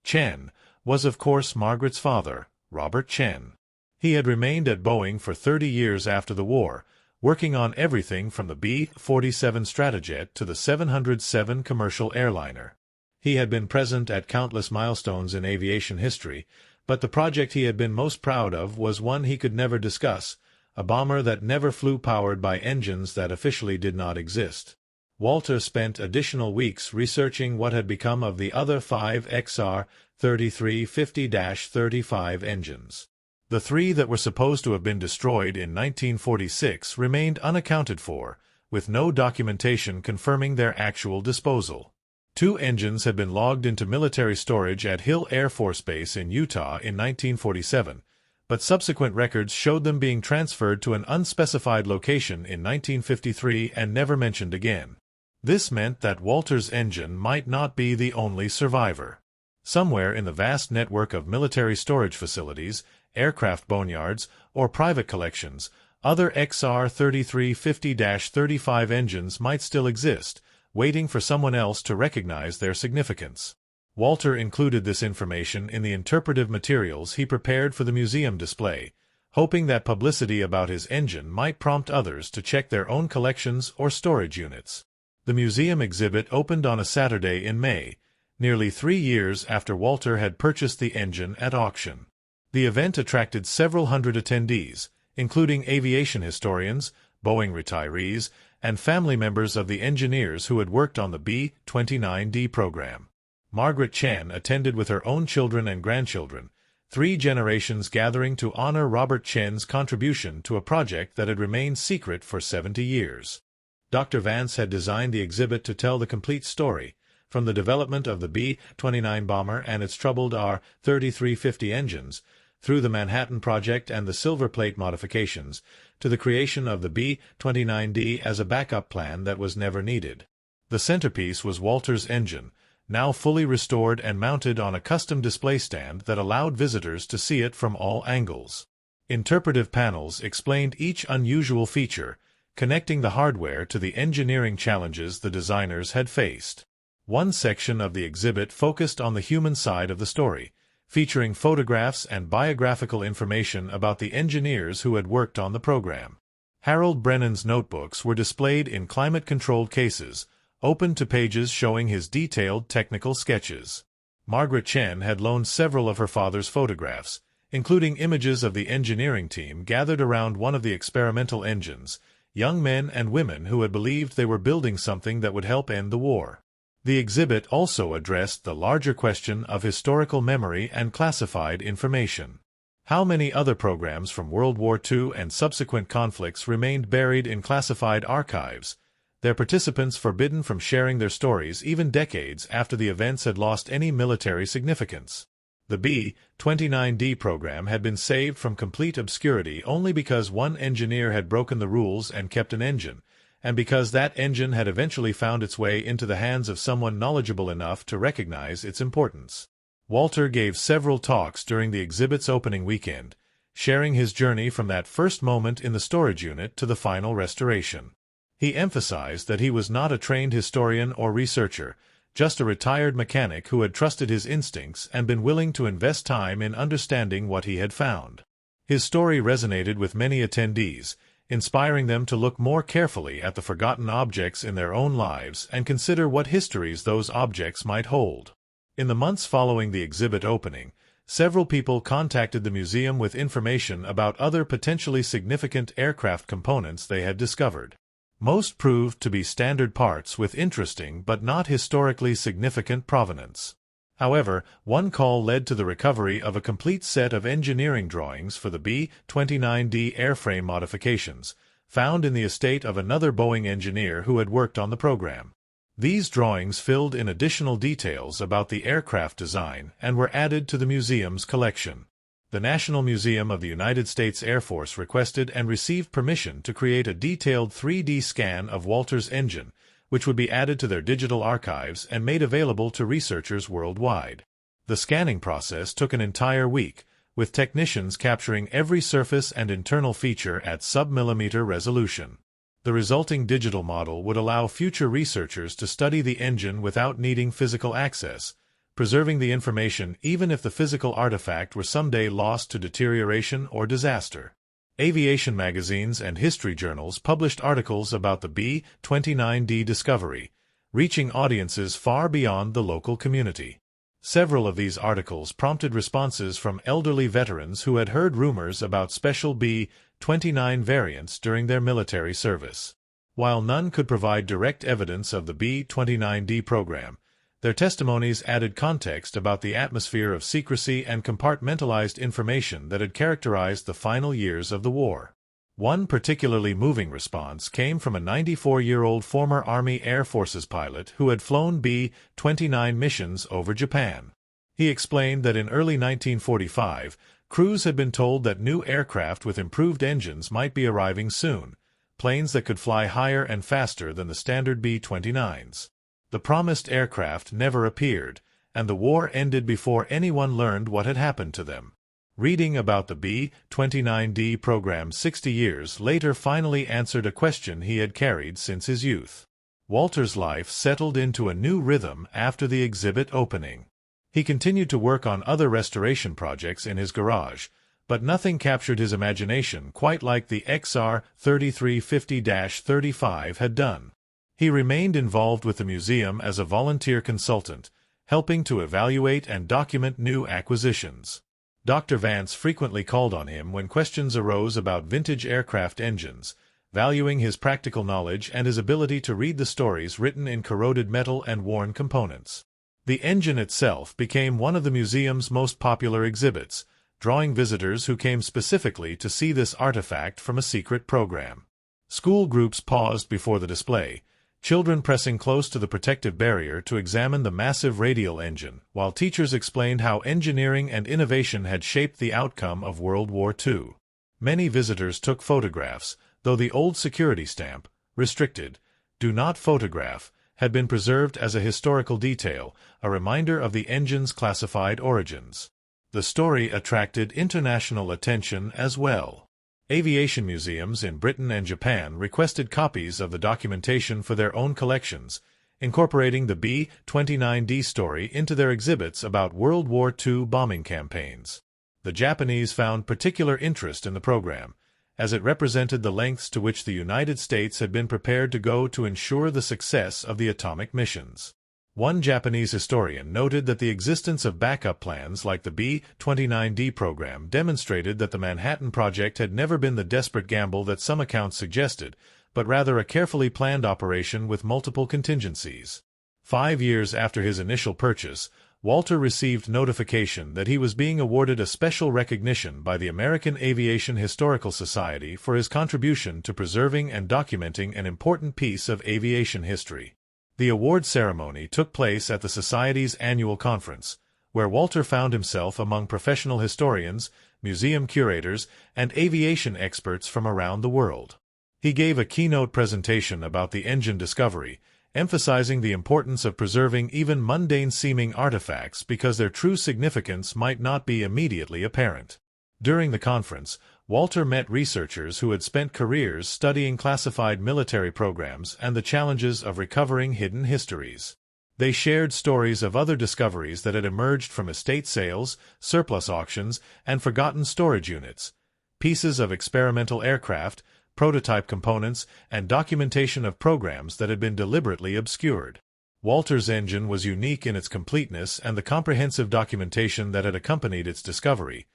Chen, was of course Margaret's father, Robert Chen. He had remained at Boeing for 30 years after the war, working on everything from the B-47 Stratojet to the 707 commercial airliner. He had been present at countless milestones in aviation history, but the project he had been most proud of was one he could never discuss, a bomber that never flew powered by engines that officially did not exist. Walter spent additional weeks researching what had become of the other 5 XR 3350-35 engines. The 3 that were supposed to have been destroyed in 1946 remained unaccounted for, with no documentation confirming their actual disposal. 2 engines had been logged into military storage at Hill Air Force Base in Utah in 1947, but subsequent records showed them being transferred to an unspecified location in 1953 and never mentioned again. This meant that Walter's engine might not be the only survivor. Somewhere in the vast network of military storage facilities, aircraft boneyards, or private collections, other XR 3350-35 engines might still exist, waiting for someone else to recognize their significance. Walter included this information in the interpretive materials he prepared for the museum display, hoping that publicity about his engine might prompt others to check their own collections or storage units. The museum exhibit opened on a Saturday in May, nearly 3 years after Walter had purchased the engine at auction. The event attracted several hundred attendees, including aviation historians, Boeing retirees, and family members of the engineers who had worked on the B-29D program. Margaret Chen attended with her own children and grandchildren, 3 generations gathering to honor Robert Chen's contribution to a project that had remained secret for 70 years. Dr. Vance had designed the exhibit to tell the complete story, from the development of the B-29 bomber and its troubled R-3350 engines, through the Manhattan Project and the Silver Plate modifications, to the creation of the B-29D as a backup plan that was never needed. The centerpiece was Walter's engine, now fully restored and mounted on a custom display stand that allowed visitors to see it from all angles. Interpretive panels explained each unusual feature, connecting the hardware to the engineering challenges the designers had faced. One section of the exhibit focused on the human side of the story, featuring photographs and biographical information about the engineers who had worked on the program. Harold Brennan's notebooks were displayed in climate-controlled cases, open to pages showing his detailed technical sketches. Margaret Chen had loaned several of her father's photographs, including images of the engineering team gathered around one of the experimental engines, young men and women who had believed they were building something that would help end the war. The exhibit also addressed the larger question of historical memory and classified information. How many other programs from World War II and subsequent conflicts remained buried in classified archives, their participants forbidden from sharing their stories even decades after the events had lost any military significance? The B-29D program had been saved from complete obscurity only because one engineer had broken the rules and kept an engine, and because that engine had eventually found its way into the hands of someone knowledgeable enough to recognize its importance. Walter gave several talks during the exhibit's opening weekend, sharing his journey from that first moment in the storage unit to the final restoration. He emphasized that he was not a trained historian or researcher, just a retired mechanic who had trusted his instincts and been willing to invest time in understanding what he had found. His story resonated with many attendees, inspiring them to look more carefully at the forgotten objects in their own lives and consider what histories those objects might hold. In the months following the exhibit opening, several people contacted the museum with information about other potentially significant aircraft components they had discovered. Most proved to be standard parts with interesting but not historically significant provenance. However, one call led to the recovery of a complete set of engineering drawings for the B-29D airframe modifications, found in the estate of another Boeing engineer who had worked on the program. These drawings filled in additional details about the aircraft design and were added to the museum's collection. The National Museum of the United States Air Force requested and received permission to create a detailed 3D scan of Walter's engine, which would be added to their digital archives and made available to researchers worldwide. The scanning process took an entire week, with technicians capturing every surface and internal feature at sub-millimeter resolution. The resulting digital model would allow future researchers to study the engine without needing physical access, preserving the information even if the physical artifact were someday lost to deterioration or disaster. Aviation magazines and history journals published articles about the B-29D discovery, reaching audiences far beyond the local community. Several of these articles prompted responses from elderly veterans who had heard rumors about special B-29 variants during their military service. While none could provide direct evidence of the B-29D program, their testimonies added context about the atmosphere of secrecy and compartmentalized information that had characterized the final years of the war. One particularly moving response came from a 94-year-old former Army Air Forces pilot who had flown B-29 missions over Japan. He explained that in early 1945, crews had been told that new aircraft with improved engines might be arriving soon, planes that could fly higher and faster than the standard B-29s. The promised aircraft never appeared, and the war ended before anyone learned what had happened to them. Reading about the B-29D program 60 years later finally answered a question he had carried since his youth. Walter's life settled into a new rhythm after the exhibit opening. He continued to work on other restoration projects in his garage, but nothing captured his imagination quite like the XR-3350-35 had done. He remained involved with the museum as a volunteer consultant, helping to evaluate and document new acquisitions. Dr. Vance frequently called on him when questions arose about vintage aircraft engines, valuing his practical knowledge and his ability to read the stories written in corroded metal and worn components. The engine itself became one of the museum's most popular exhibits, drawing visitors who came specifically to see this artifact from a secret program. School groups paused before the display, children pressing close to the protective barrier to examine the massive radial engine, while teachers explained how engineering and innovation had shaped the outcome of World War II. Many visitors took photographs, though the old security stamp, restricted, "Do not photograph," had been preserved as a historical detail, a reminder of the engine's classified origins. The story attracted international attention as well. Aviation museums in Britain and Japan requested copies of the documentation for their own collections, incorporating the B-29D story into their exhibits about World War II bombing campaigns. The Japanese found particular interest in the program, as it represented the lengths to which the United States had been prepared to go to ensure the success of the atomic missions. One Japanese historian noted that the existence of backup plans like the B-29D program demonstrated that the Manhattan Project had never been the desperate gamble that some accounts suggested, but rather a carefully planned operation with multiple contingencies. 5 years after his initial purchase, Walter received notification that he was being awarded a special recognition by the American Aviation Historical Society for his contribution to preserving and documenting an important piece of aviation history. The award ceremony took place at the Society's annual conference, where Walter found himself among professional historians, museum curators, and aviation experts from around the world. He gave a keynote presentation about the engine discovery, emphasizing the importance of preserving even mundane-seeming artifacts because their true significance might not be immediately apparent. During the conference, Walter met researchers who had spent careers studying classified military programs and the challenges of recovering hidden histories. They shared stories of other discoveries that had emerged from estate sales, surplus auctions, and forgotten storage units, pieces of experimental aircraft, prototype components, and documentation of programs that had been deliberately obscured. Walter's engine was unique in its completeness and the comprehensive documentation that had accompanied its discovery,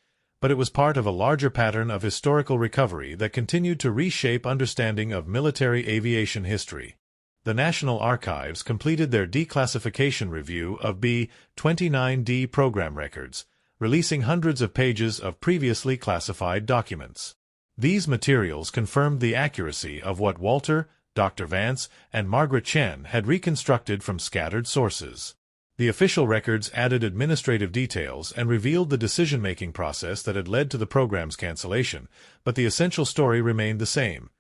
but it was part of a larger pattern of historical recovery that continued to reshape understanding of military aviation history. The National Archives completed their declassification review of B-29D program records, releasing hundreds of pages of previously classified documents. These materials confirmed the accuracy of what Walter, Dr. Vance, and Margaret Chen had reconstructed from scattered sources. The official records added administrative details and revealed the decision-making process that had led to the program's cancellation, but the essential story remained the same.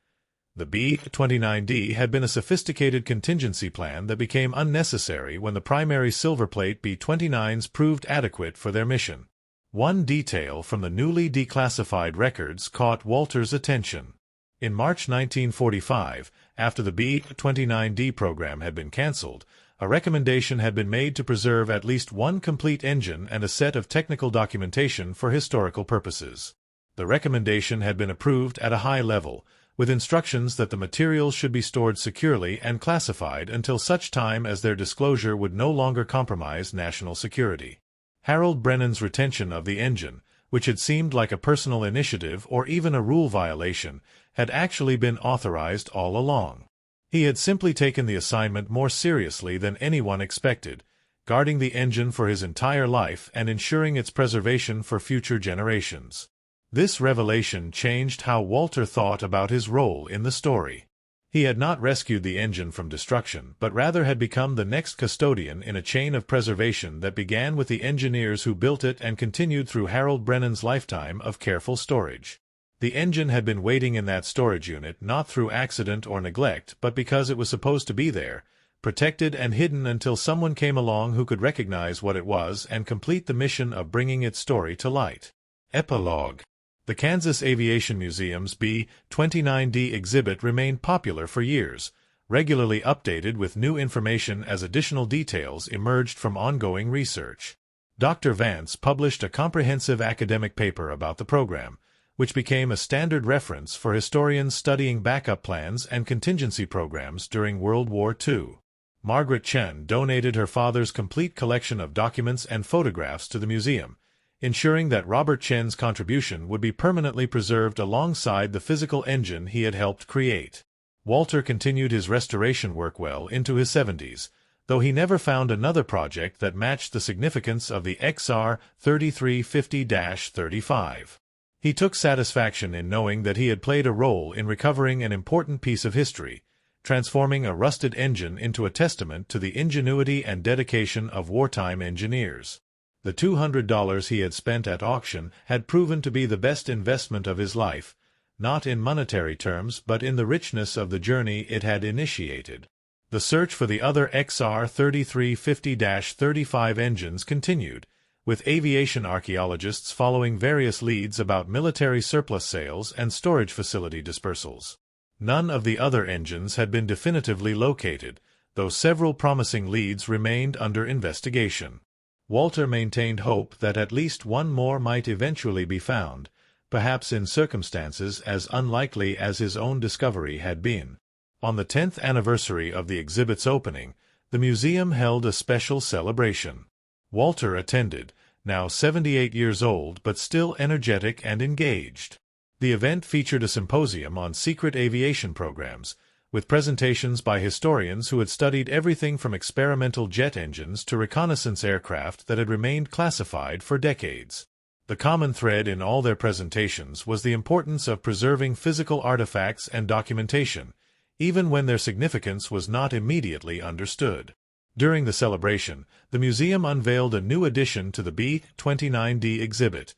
The B-29D had been a sophisticated contingency plan that became unnecessary when the primary silverplate B-29s proved adequate for their mission. One detail from the newly declassified records caught Walter's attention. In March 1945, after the B-29D program had been cancelled, a recommendation had been made to preserve at least one complete engine and a set of technical documentation for historical purposes. The recommendation had been approved at a high level, with instructions that the materials should be stored securely and classified until such time as their disclosure would no longer compromise national security. Harold Brennan's retention of the engine, which had seemed like a personal initiative or even a rule violation, had actually been authorized all along. He had simply taken the assignment more seriously than anyone expected, guarding the engine for his entire life and ensuring its preservation for future generations. This revelation changed how Walter thought about his role in the story. He had not rescued the engine from destruction, but rather had become the next custodian in a chain of preservation that began with the engineers who built it and continued through Harold Brennan's lifetime of careful storage. The engine had been waiting in that storage unit not through accident or neglect, but because it was supposed to be there, protected and hidden until someone came along who could recognize what it was and complete the mission of bringing its story to light. Epilogue. The Kansas Aviation Museum's B-29D exhibit remained popular for years, regularly updated with new information as additional details emerged from ongoing research. Dr. Vance published a comprehensive academic paper about the program, which became a standard reference for historians studying backup plans and contingency programs during World War II. Margaret Chen donated her father's complete collection of documents and photographs to the museum, ensuring that Robert Chen's contribution would be permanently preserved alongside the physical engine he had helped create. Walter continued his restoration work well into his 70s, though he never found another project that matched the significance of the XR-3350-35. He took satisfaction in knowing that he had played a role in recovering an important piece of history, transforming a rusted engine into a testament to the ingenuity and dedication of wartime engineers. The $200 he had spent at auction had proven to be the best investment of his life, not in monetary terms but in the richness of the journey it had initiated. The search for the other XR-3350-35 engines continued, with aviation archaeologists following various leads about military surplus sales and storage facility dispersals. None of the other engines had been definitively located, though several promising leads remained under investigation. Walter maintained hope that at least one more might eventually be found, perhaps in circumstances as unlikely as his own discovery had been. On the 10th anniversary of the exhibit's opening, the museum held a special celebration. Walter attended, now 78 years old but still energetic and engaged. The event featured a symposium on secret aviation programs, with presentations by historians who had studied everything from experimental jet engines to reconnaissance aircraft that had remained classified for decades. The common thread in all their presentations was the importance of preserving physical artifacts and documentation, even when their significance was not immediately understood. During the celebration, the museum unveiled a new addition to the B-29D exhibit,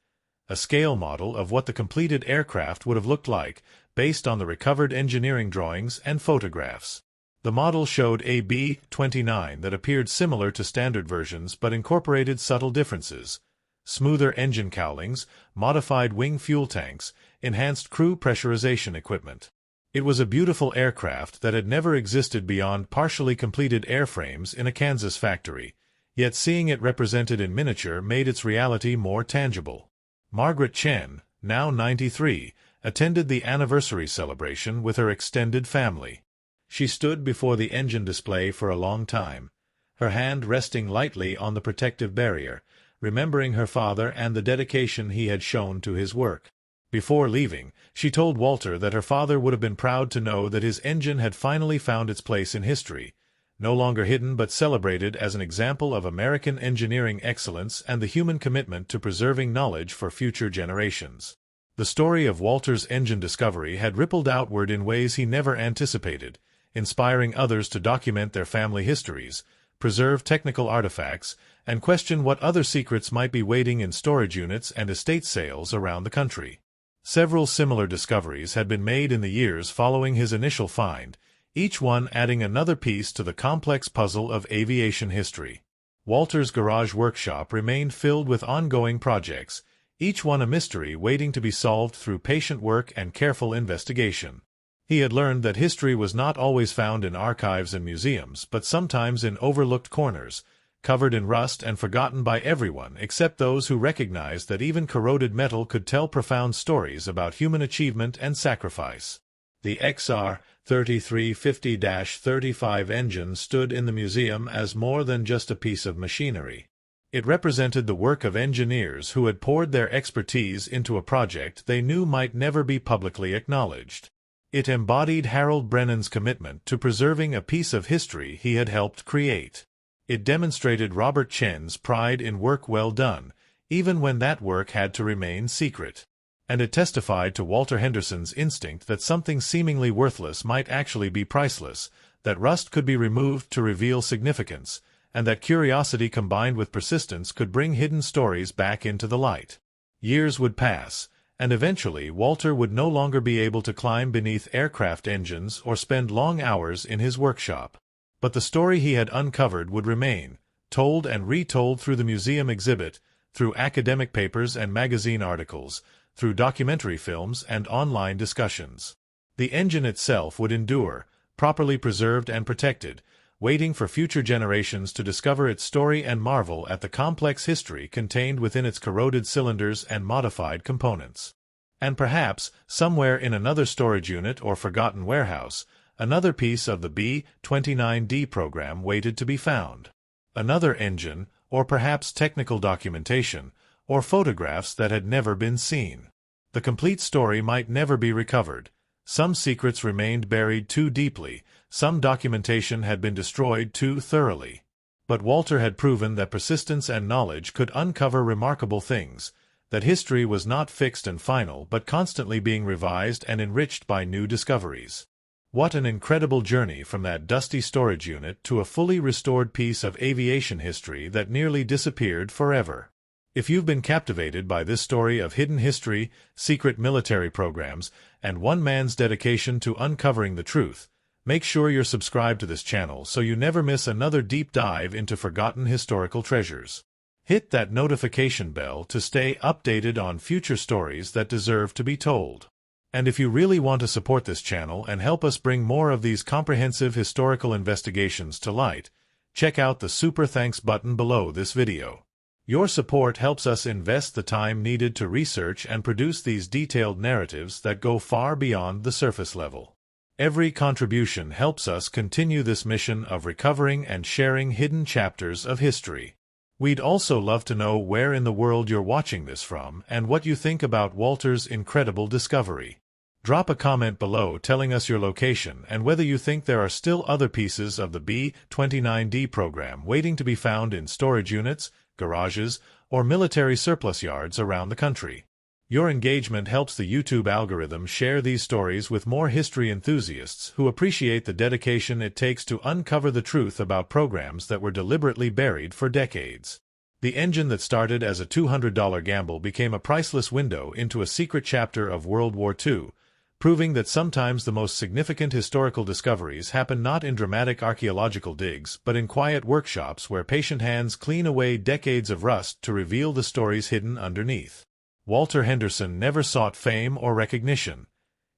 a scale model of what the completed aircraft would have looked like, based on the recovered engineering drawings and photographs. The model showed a B-29 that appeared similar to standard versions but incorporated subtle differences: smoother engine cowlings, modified wing fuel tanks, enhanced crew pressurization equipment. It was a beautiful aircraft that had never existed beyond partially completed airframes in a Kansas factory, yet seeing it represented in miniature made its reality more tangible. Margaret Chen, now 93, attended the anniversary celebration with her extended family. She stood before the engine display for a long time, her hand resting lightly on the protective barrier, remembering her father and the dedication he had shown to his work. Before leaving, she told Walter that her father would have been proud to know that his engine had finally found its place in history, no longer hidden but celebrated as an example of American engineering excellence and the human commitment to preserving knowledge for future generations. The story of Walter's engine discovery had rippled outward in ways he never anticipated, inspiring others to document their family histories, preserve technical artifacts, and question what other secrets might be waiting in storage units and estate sales around the country. Several similar discoveries had been made in the years following his initial find, each one adding another piece to the complex puzzle of aviation history. Walter's garage workshop remained filled with ongoing projects, each one a mystery waiting to be solved through patient work and careful investigation. He had learned that history was not always found in archives and museums, but sometimes in overlooked corners, covered in rust and forgotten by everyone except those who recognized that even corroded metal could tell profound stories about human achievement and sacrifice. The XR-3350-35 engine stood in the museum as more than just a piece of machinery. It represented the work of engineers who had poured their expertise into a project they knew might never be publicly acknowledged. It embodied Harold Brennan's commitment to preserving a piece of history he had helped create. It demonstrated Robert Chen's pride in work well done, even when that work had to remain secret. And it testified to Walter Henderson's instinct that something seemingly worthless might actually be priceless, that rust could be removed to reveal significance, and that curiosity combined with persistence could bring hidden stories back into the light. Years would pass, and eventually Walter would no longer be able to climb beneath aircraft engines or spend long hours in his workshop. But the story he had uncovered would remain, told and retold through the museum exhibit, through academic papers and magazine articles, through documentary films and online discussions. The engine itself would endure, properly preserved and protected, waiting for future generations to discover its story and marvel at the complex history contained within its corroded cylinders and modified components. And perhaps, somewhere in another storage unit or forgotten warehouse, another piece of the B-29D program waited to be found. Another engine, or perhaps technical documentation, or photographs that had never been seen. The complete story might never be recovered. Some secrets remained buried too deeply, some documentation had been destroyed too thoroughly. But Walter had proven that persistence and knowledge could uncover remarkable things, that history was not fixed and final but constantly being revised and enriched by new discoveries. What an incredible journey from that dusty storage unit to a fully restored piece of aviation history that nearly disappeared forever. If you've been captivated by this story of hidden history, secret military programs, and one man's dedication to uncovering the truth, make sure you're subscribed to this channel so you never miss another deep dive into forgotten historical treasures. Hit that notification bell to stay updated on future stories that deserve to be told. And if you really want to support this channel and help us bring more of these comprehensive historical investigations to light, check out the Super Thanks button below this video. Your support helps us invest the time needed to research and produce these detailed narratives that go far beyond the surface level. Every contribution helps us continue this mission of recovering and sharing hidden chapters of history. We'd also love to know where in the world you're watching this from and what you think about Walter's incredible discovery. Drop a comment below telling us your location and whether you think there are still other pieces of the B-29 program waiting to be found in storage units, garages, or military surplus yards around the country. Your engagement helps the YouTube algorithm share these stories with more history enthusiasts who appreciate the dedication it takes to uncover the truth about programs that were deliberately buried for decades. The engine that started as a $200 gamble became a priceless window into a secret chapter of World War II, proving that sometimes the most significant historical discoveries happen not in dramatic archaeological digs but in quiet workshops where patient hands clean away decades of rust to reveal the stories hidden underneath. Walter Henderson never sought fame or recognition.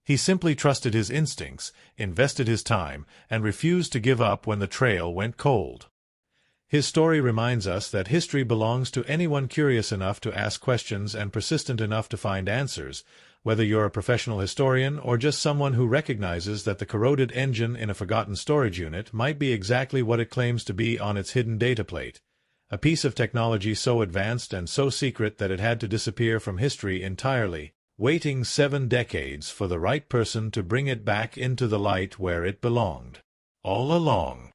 He simply trusted his instincts, invested his time, and refused to give up when the trail went cold. His story reminds us that history belongs to anyone curious enough to ask questions and persistent enough to find answers, whether you're a professional historian or just someone who recognizes that the corroded engine in a forgotten storage unit might be exactly what it claims to be on its hidden data plate. A piece of technology so advanced and so secret that it had to disappear from history entirely, waiting 7 decades for the right person to bring it back into the light where it belonged. All along.